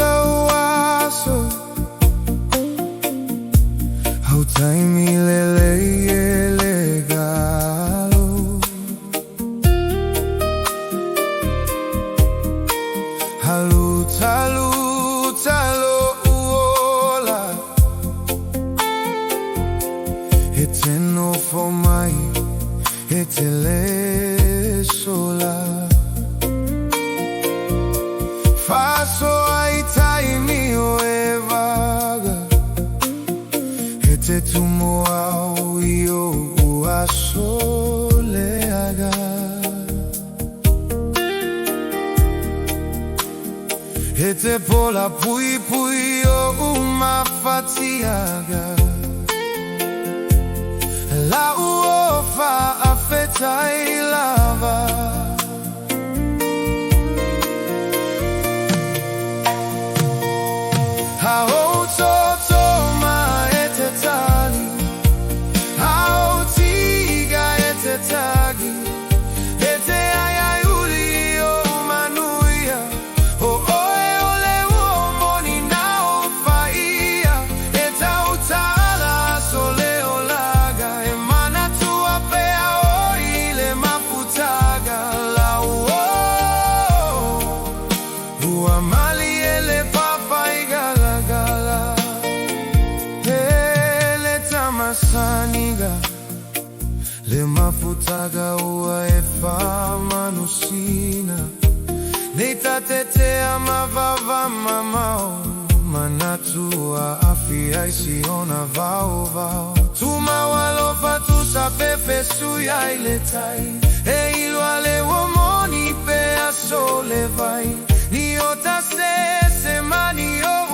Lumasa-waso hautaimilelegalo halutalo uola eteno fomai etele sola faso aitaimi oevaga ete tumo au io uasoleaga ete pola pui pui o umafatiaga la uofa afetai lava hautotoma etetali hautiga etetagi ete ayayuli o manuia o oe ole uomoni nao faia eta utala soleolaga emana tua pea oile mafutaga la uo uamali ele papaiga saniga le mafutaga ua efa manusina neita tetea mavava mamao manatua afia isiona vao vao tuma walofa tusapepe suya iletai e iluale womoni pea sole vai niota se semani o